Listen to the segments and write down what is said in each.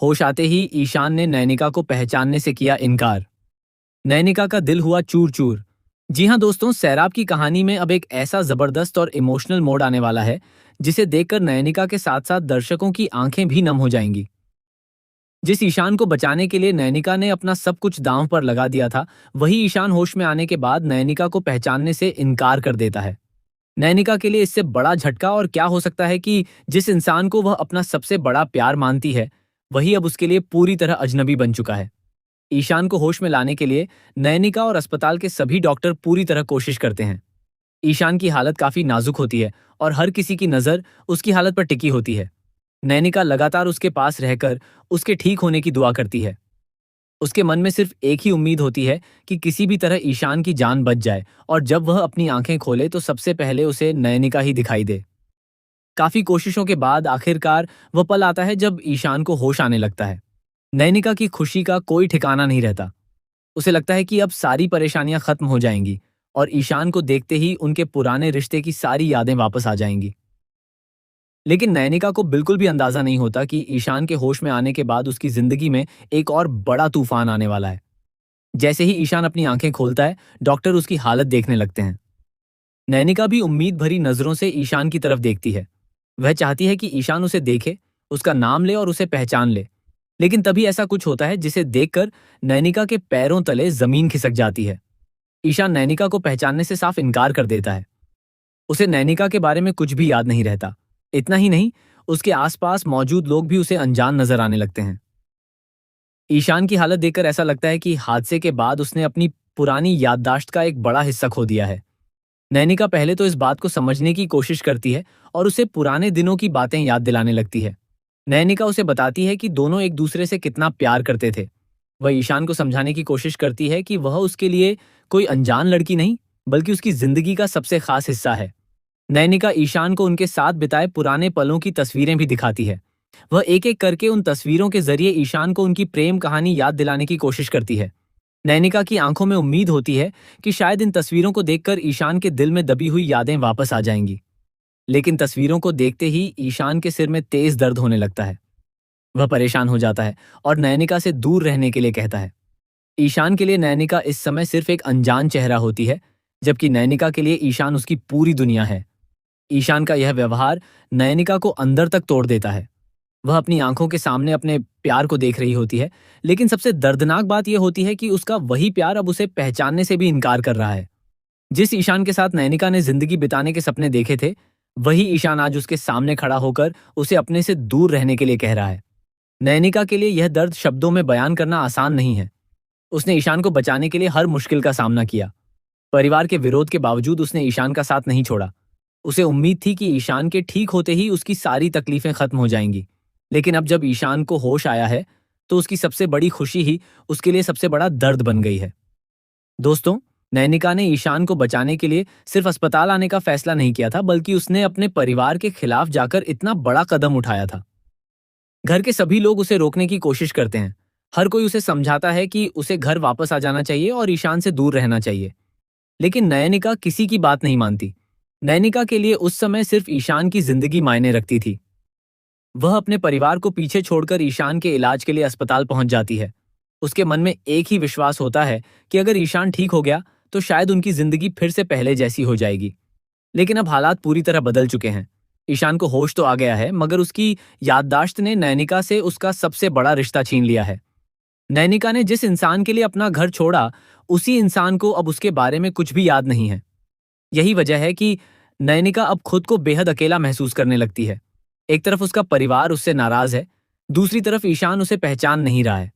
होश आते ही ईशान ने नयनिका को पहचानने से किया इनकार। नयनिका का दिल हुआ चूर चूर। जी हाँ दोस्तों, सैराब की कहानी में अब एक ऐसा जबरदस्त और इमोशनल मोड़ आने वाला है जिसे देखकर नयनिका के साथ साथ दर्शकों की आंखें भी नम हो जाएंगी। जिस ईशान को बचाने के लिए नयनिका ने अपना सब कुछ दांव पर लगा दिया था, वही ईशान होश में आने के बाद नयनिका को पहचानने से इनकार कर देता है। नयनिका के लिए इससे बड़ा झटका और क्या हो सकता है कि जिस इंसान को वह अपना सबसे बड़ा प्यार मानती है, वही अब उसके लिए पूरी तरह अजनबी बन चुका है। ईशान को होश में लाने के लिए नयनिका और अस्पताल के सभी डॉक्टर पूरी तरह कोशिश करते हैं। ईशान की हालत काफी नाजुक होती है और हर किसी की नजर उसकी हालत पर टिकी होती है। नयनिका लगातार उसके पास रहकर उसके ठीक होने की दुआ करती है। उसके मन में सिर्फ एक ही उम्मीद होती है कि किसी भी तरह ईशान की जान बच जाए और जब वह अपनी आंखें खोले तो सबसे पहले उसे नयनिका ही दिखाई दे। काफी कोशिशों के बाद आखिरकार वह पल आता है जब ईशान को होश आने लगता है। नयनिका की खुशी का कोई ठिकाना नहीं रहता। उसे लगता है कि अब सारी परेशानियां खत्म हो जाएंगी और ईशान को देखते ही उनके पुराने रिश्ते की सारी यादें वापस आ जाएंगी। लेकिन नयनिका को बिल्कुल भी अंदाजा नहीं होता कि ईशान के होश में आने के बाद उसकी जिंदगी में एक और बड़ा तूफान आने वाला है। जैसे ही ईशान अपनी आंखें खोलता है, डॉक्टर उसकी हालत देखने लगते हैं। नैनिका भी उम्मीद भरी नजरों से ईशान की तरफ देखती है। वह चाहती है कि ईशान उसे देखे, उसका नाम ले और उसे पहचान ले। लेकिन तभी ऐसा कुछ होता है जिसे देखकर नैनिका के पैरों तले जमीन खिसक जाती है। ईशान नैनिका को पहचानने से साफ इनकार कर देता है। उसे नैनिका के बारे में कुछ भी याद नहीं रहता। इतना ही नहीं, उसके आसपास मौजूद लोग भी उसे अनजान नजर आने लगते हैं। ईशान की हालत देखकर ऐसा लगता है कि हादसे के बाद उसने अपनी पुरानी याददाश्त का एक बड़ा हिस्सा खो दिया है। नैनिका पहले तो इस बात को समझने की कोशिश करती है और उसे पुराने दिनों की बातें याद दिलाने लगती है। नैनिका उसे बताती है कि दोनों एक दूसरे से कितना प्यार करते थे। वह ईशान को समझाने की कोशिश करती है कि वह उसके लिए कोई अनजान लड़की नहीं, बल्कि उसकी जिंदगी का सबसे खास हिस्सा है। नैनिका ईशान को उनके साथ बिताए पुराने पलों की तस्वीरें भी दिखाती है। वह एक एक करके उन तस्वीरों के जरिए ईशान को उनकी प्रेम कहानी याद दिलाने की कोशिश करती है। नैनिका की आंखों में उम्मीद होती है कि शायद इन तस्वीरों को देखकर ईशान के दिल में दबी हुई यादें वापस आ जाएंगी। लेकिन तस्वीरों को देखते ही ईशान के सिर में तेज दर्द होने लगता है। वह परेशान हो जाता है और नैनिका से दूर रहने के लिए कहता है। ईशान के लिए नैनिका इस समय सिर्फ एक अनजान चेहरा होती है, जबकि नैनिका के लिए ईशान उसकी पूरी दुनिया है। ईशान का यह व्यवहार नयनिका को अंदर तक तोड़ देता है। वह अपनी आंखों के सामने अपने प्यार को देख रही होती है, लेकिन सबसे दर्दनाक बात यह होती है कि उसका वही प्यार अब उसे पहचानने से भी इनकार कर रहा है। जिस ईशान के साथ नयनिका ने जिंदगी बिताने के सपने देखे थे, वही ईशान आज उसके सामने खड़ा होकर उसे अपने से दूर रहने के लिए कह रहा है। नयनिका के लिए यह दर्द शब्दों में बयान करना आसान नहीं है। उसने ईशान को बचाने के लिए हर मुश्किल का सामना किया। परिवार के विरोध के बावजूद उसने ईशान का साथ नहीं छोड़ा। उसे उम्मीद थी कि ईशान के ठीक होते ही उसकी सारी तकलीफें खत्म हो जाएंगी। लेकिन अब जब ईशान को होश आया है, तो उसकी सबसे बड़ी खुशी ही उसके लिए सबसे बड़ा दर्द बन गई है। दोस्तों, नैनिका ने ईशान को बचाने के लिए सिर्फ अस्पताल आने का फैसला नहीं किया था, बल्कि उसने अपने परिवार के खिलाफ जाकर इतना बड़ा कदम उठाया था। घर के सभी लोग उसे रोकने की कोशिश करते हैं। हर कोई उसे समझाता है कि उसे घर वापस आ जाना चाहिए और ईशान से दूर रहना चाहिए। लेकिन नयनिका किसी की बात नहीं मानती। नैनिका के लिए उस समय सिर्फ ईशान की जिंदगी मायने रखती थी। वह अपने परिवार को पीछे छोड़कर ईशान के इलाज के लिए अस्पताल पहुंच जाती है। उसके मन में एक ही विश्वास होता है कि अगर ईशान ठीक हो गया तो शायद उनकी जिंदगी फिर से पहले जैसी हो जाएगी। लेकिन अब हालात पूरी तरह बदल चुके हैं। ईशान को होश तो आ गया है, मगर उसकी याददाश्त ने नैनिका से उसका सबसे बड़ा रिश्ता छीन लिया है। नैनिका ने जिस इंसान के लिए अपना घर छोड़ा, उसी इंसान को अब उसके बारे में कुछ भी याद नहीं है। यही वजह है कि नयनिका अब खुद को बेहद अकेला महसूस करने लगती है। एक तरफ उसका परिवार उससे नाराज है, दूसरी तरफ ईशान उसे पहचान नहीं रहा है।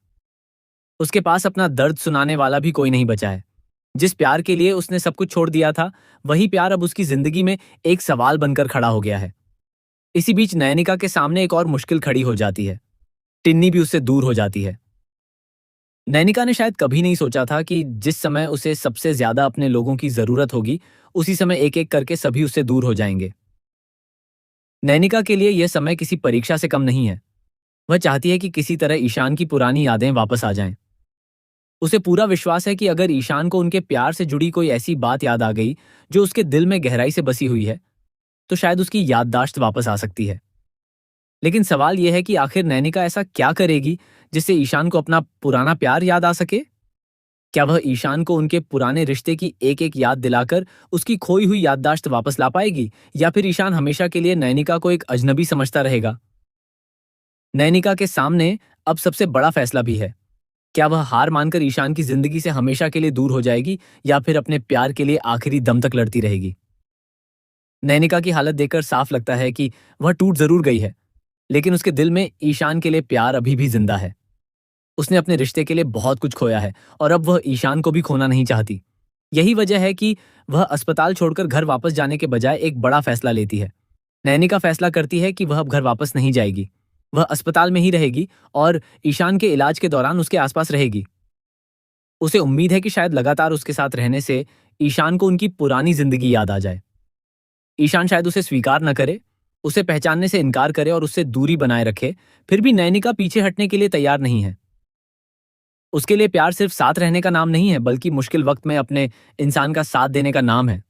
उसके पास अपना दर्द सुनाने वाला भी कोई नहीं बचा है। जिस प्यार के लिए उसने सब कुछ छोड़ दिया था, वही प्यार अब उसकी जिंदगी में एक सवाल बनकर खड़ा हो गया है। इसी बीच नयनिका के सामने एक और मुश्किल खड़ी हो जाती है। टिन्नी भी उससे दूर हो जाती है। नैनिका ने शायद कभी नहीं सोचा था कि जिस समय उसे सबसे ज्यादा अपने लोगों की जरूरत होगी, उसी समय एक एक करके सभी उससे दूर हो जाएंगे। नैनिका के लिए यह समय किसी परीक्षा से कम नहीं है। वह चाहती है कि किसी तरह ईशान की पुरानी यादें वापस आ जाएं। उसे पूरा विश्वास है कि अगर ईशान को उनके प्यार से जुड़ी कोई ऐसी बात याद आ गई जो उसके दिल में गहराई से बसी हुई है, तो शायद उसकी याददाश्त वापस आ सकती है। लेकिन सवाल यह है कि आखिर नैनिका ऐसा क्या करेगी जिससे ईशान को अपना पुराना प्यार याद आ सके? क्या वह ईशान को उनके पुराने रिश्ते की एक एक याद दिलाकर उसकी खोई हुई याददाश्त वापस ला पाएगी, या फिर ईशान हमेशा के लिए नैनिका को एक अजनबी समझता रहेगा? नैनिका के सामने अब सबसे बड़ा फैसला भी है। क्या वह हार मानकर ईशान की जिंदगी से हमेशा के लिए दूर हो जाएगी, या फिर अपने प्यार के लिए आखिरी दम तक लड़ती रहेगी? नैनिका की हालत देखकर साफ लगता है कि वह टूट जरूर गई है, लेकिन उसके दिल में ईशान के लिए प्यार अभी भी जिंदा है। उसने अपने रिश्ते के लिए बहुत कुछ खोया है और अब वह ईशान को भी खोना नहीं चाहती। यही वजह है कि वह अस्पताल छोड़कर घर वापस जाने के बजाय एक बड़ा फैसला लेती है। नैनिका फैसला करती है कि वह अब घर वापस नहीं जाएगी। वह अस्पताल में ही रहेगी और ईशान के इलाज के दौरान उसके आसपास रहेगी। उसे उम्मीद है कि शायद लगातार उसके साथ रहने से ईशान को उनकी पुरानी जिंदगी याद आ जाए। ईशान शायद उसे स्वीकार न करे, उसे पहचानने से इनकार करे और उससे दूरी बनाए रखे, फिर भी नैनिका पीछे हटने के लिए तैयार नहीं है। उसके लिए प्यार सिर्फ साथ रहने का नाम नहीं है, बल्कि मुश्किल वक्त में अपने इंसान का साथ देने का नाम है।